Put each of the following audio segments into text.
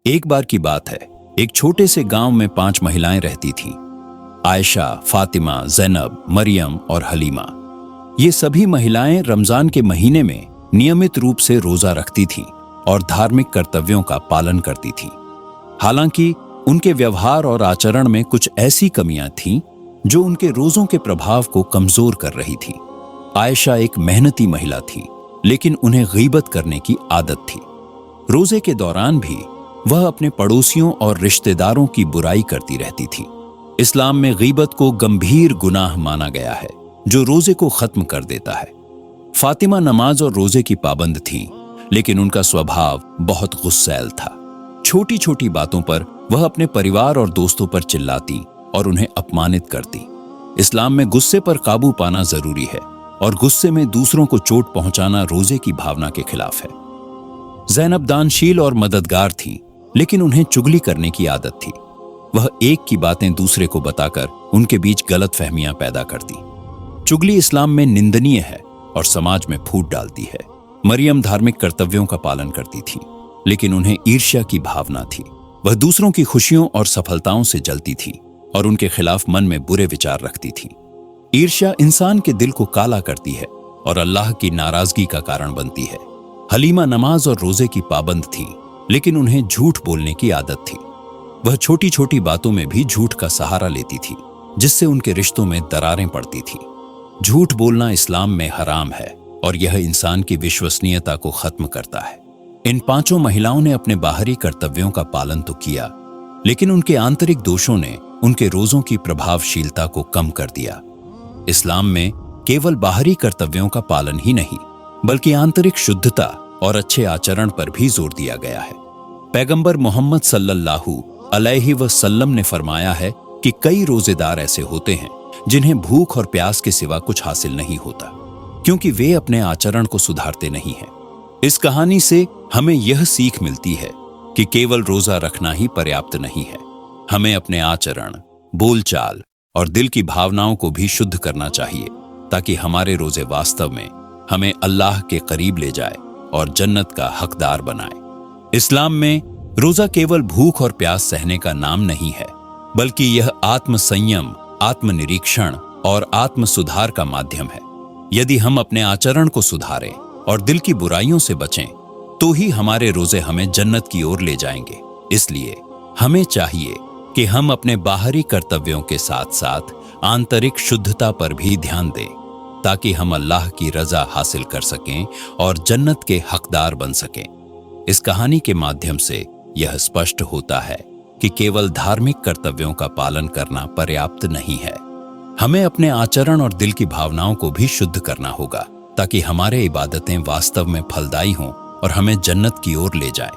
एक बार की बात है, एक छोटे से गांव में 5 महिलाएं रहती थीं। आयशा, फातिमा, जैनब, मरियम और हलीमा। ये सभी महिलाएं रमजान के महीने में नियमित रूप से रोजा रखती थीं और धार्मिक कर्तव्यों का पालन करती थीं। हालांकि उनके व्यवहार और आचरण में कुछ ऐसी कमियां थीं जो उनके रोजों के प्रभाव को कमजोर कर रही थी। आयशा एक मेहनती महिला थी, लेकिन उन्हें गीबत करने की आदत थी। रोजे के दौरान भी वह अपने पड़ोसियों और रिश्तेदारों की बुराई करती रहती थी। इस्लाम में गीबत को गंभीर गुनाह माना गया है, जो रोजे को खत्म कर देता है। फातिमा नमाज और रोजे की पाबंद थीं, लेकिन उनका स्वभाव बहुत गुस्सैल था। छोटी छोटी बातों पर वह अपने परिवार और दोस्तों पर चिल्लाती और उन्हें अपमानित करती। इस्लाम में गुस्से पर काबू पाना जरूरी है और गुस्से में दूसरों को चोट पहुंचाना रोजे की भावना के खिलाफ है। जैनब दानशील और मददगार थीं, लेकिन उन्हें चुगली करने की आदत थी। वह एक की बातें दूसरे को बताकर उनके बीच गलतफहमियां पैदा करती। चुगली इस्लाम में निंदनीय है और समाज में फूट डालती है। मरियम धार्मिक कर्तव्यों का पालन करती थी, लेकिन उन्हें ईर्ष्या की भावना थी। वह दूसरों की खुशियों और सफलताओं से जलती थी और उनके खिलाफ मन में बुरे विचार रखती थी। ईर्ष्या इंसान के दिल को काला करती है और अल्लाह की नाराजगी का कारण बनती है। हलीमा नमाज और रोजे की पाबंद थी, लेकिन उन्हें झूठ बोलने की आदत थी। वह छोटी छोटी बातों में भी झूठ का सहारा लेती थी, जिससे उनके रिश्तों में दरारें पड़ती थी। झूठ बोलना इस्लाम में हराम है और यह इंसान की विश्वसनीयता को खत्म करता है। इन 5 महिलाओं ने अपने बाहरी कर्तव्यों का पालन तो किया, लेकिन उनके आंतरिक दोषों ने उनके रोजों की प्रभावशीलता को कम कर दिया। इस्लाम में केवल बाहरी कर्तव्यों का पालन ही नहीं, बल्कि आंतरिक शुद्धता और अच्छे आचरण पर भी जोर दिया गया है। पैगंबर मोहम्मद सल्लल्लाहु अलैहि वसल्लम ने फरमाया है कि कई रोजेदार ऐसे होते हैं जिन्हें भूख और प्यास के सिवा कुछ हासिल नहीं होता, क्योंकि वे अपने आचरण को सुधारते नहीं हैं। इस कहानी से हमें यह सीख मिलती है कि केवल रोजा रखना ही पर्याप्त नहीं है। हमें अपने आचरण, बोलचाल और दिल की भावनाओं को भी शुद्ध करना चाहिए, ताकि हमारे रोजे वास्तव में हमें अल्लाह के करीब ले जाए और जन्नत का हकदार बनाए। इस्लाम में रोजा केवल भूख और प्यास सहने का नाम नहीं है, बल्कि यह आत्म संयम, आत्मनिरीक्षण और आत्म सुधार का माध्यम है। यदि हम अपने आचरण को सुधारें और दिल की बुराइयों से बचें, तो ही हमारे रोजे हमें जन्नत की ओर ले जाएंगे। इसलिए हमें चाहिए कि हम अपने बाहरी कर्तव्यों के साथ साथ आंतरिक शुद्धता पर भी ध्यान दें, ताकि हम अल्लाह की रजा हासिल कर सकें और जन्नत के हकदार बन सकें। इस कहानी के माध्यम से यह स्पष्ट होता है कि केवल धार्मिक कर्तव्यों का पालन करना पर्याप्त नहीं है। हमें अपने आचरण और दिल की भावनाओं को भी शुद्ध करना होगा, ताकि हमारे इबादतें वास्तव में फलदायी हों और हमें जन्नत की ओर ले जाएं।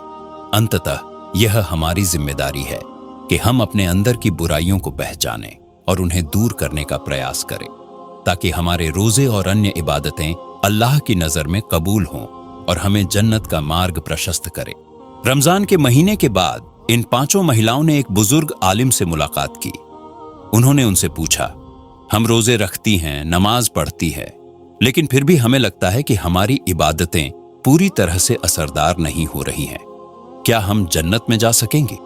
अंततः यह हमारी जिम्मेदारी है कि हम अपने अंदर की बुराइयों को पहचानें और उन्हें दूर करने का प्रयास करें, ताकि हमारे रोजे और अन्य इबादतें अल्लाह की नजर में कबूल हों और हमें जन्नत का मार्ग प्रशस्त करें। रमजान के महीने के बाद इन 5 महिलाओं ने एक बुजुर्ग आलिम से मुलाकात की। उन्होंने उनसे पूछा, हम रोजे रखती हैं, नमाज पढ़ती है, लेकिन फिर भी हमें लगता है कि हमारी इबादतें पूरी तरह से असरदार नहीं हो रही हैं। क्या हम जन्नत में जा सकेंगे?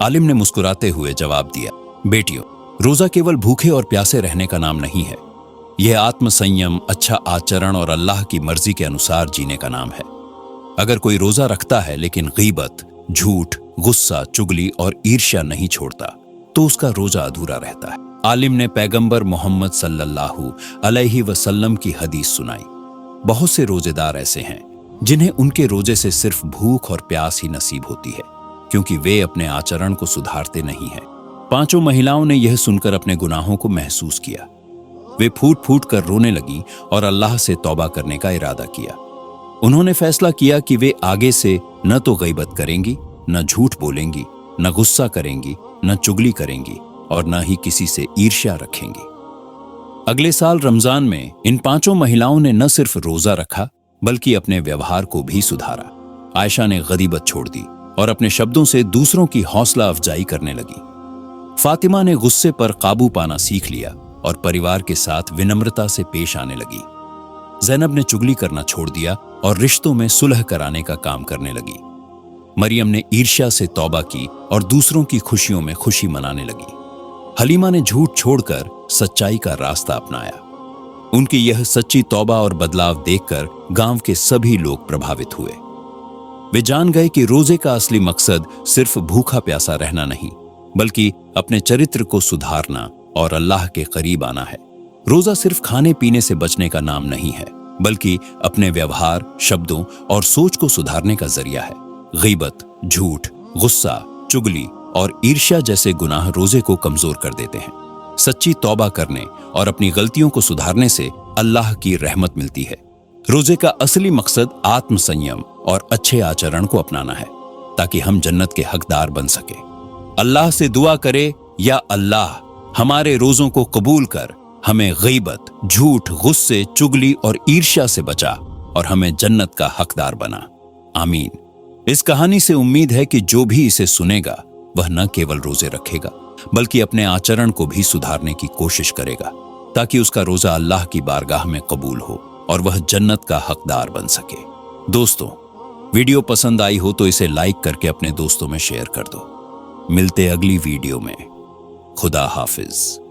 आलिम ने मुस्कुराते हुए जवाब दिया, बेटियों, रोजा केवल भूखे और प्यासे रहने का नाम नहीं है। यह आत्म संयम, अच्छा आचरण और अल्लाह की मर्जी के अनुसार जीने का नाम है। अगर कोई रोजा रखता है लेकिन गीबत, झूठ, गुस्सा, चुगली और ईर्ष्या नहीं छोड़ता, तो उसका रोजा अधूरा रहता है। आलिम ने पैगंबर मोहम्मद सल्लल्लाहु अलैहि वसल्लम की हदीस सुनाई। बहुत से रोजेदार ऐसे हैं जिन्हें उनके रोजे से सिर्फ भूख और प्यास ही नसीब होती है, क्योंकि वे अपने आचरण को सुधारते नहीं हैं। 5 महिलाओं ने यह सुनकर अपने गुनाहों को महसूस किया। वे फूट फूट कर रोने लगीं और अल्लाह से तौबा करने का इरादा किया। उन्होंने फैसला किया कि वे आगे से न तो गीबत करेंगी, न झूठ बोलेंगी, न गुस्सा करेंगी, न चुगली करेंगी और न ही किसी से ईर्ष्या रखेंगी। अगले साल रमजान में इन 5 महिलाओं ने न सिर्फ रोजा रखा, बल्कि अपने व्यवहार को भी सुधारा। आयशा ने गीबत छोड़ दी और अपने शब्दों से दूसरों की हौसला अफजाई करने लगी। फातिमा ने गुस्से पर काबू पाना सीख लिया और परिवार के साथ विनम्रता से पेश आने लगी। जैनब ने चुगली करना छोड़ दिया और रिश्तों में सुलह कराने का काम करने लगी। मरियम ने ईर्ष्या से तौबा की और दूसरों की खुशियों में खुशी मनाने लगी। हलीमा ने झूठ छोड़कर सच्चाई का रास्ता अपनाया। उनकी यह सच्ची तौबा और बदलाव देखकर गांव के सभी लोग प्रभावित हुए। वे जान गए कि रोजे का असली मकसद सिर्फ भूखा प्यासा रहना नहीं, बल्कि अपने चरित्र को सुधारना और अल्लाह के करीब आना है। रोजा सिर्फ खाने पीने से बचने का नाम नहीं है, बल्कि अपने व्यवहार, शब्दों और सोच को सुधारने का जरिया है। गीबत, झूठ, गुस्सा, चुगली और ईर्ष्या जैसे गुनाह रोजे को कमजोर कर देते हैं। सच्ची तौबा करने और अपनी गलतियों को सुधारने से अल्लाह की रहमत मिलती है। रोजे का असली मकसद आत्म संयम और अच्छे आचरण को अपनाना है, ताकि हम जन्नत के हकदार बन सके। अल्लाह से दुआ करे, या अल्लाह हमारे रोजों को कबूल कर, हमें गीबत, झूठ, गुस्से, चुगली और ईर्ष्या से बचा और हमें जन्नत का हकदार बना। आमीन। इस कहानी से उम्मीद है कि जो भी इसे सुनेगा वह न केवल रोजे रखेगा, बल्कि अपने आचरण को भी सुधारने की कोशिश करेगा, ताकि उसका रोजा अल्लाह की बारगाह में कबूल हो और वह जन्नत का हकदार बन सके। दोस्तों, वीडियो पसंद आई हो तो इसे लाइक करके अपने दोस्तों में शेयर कर दो। मिलते अगली वीडियो में। खुदा हाफिज।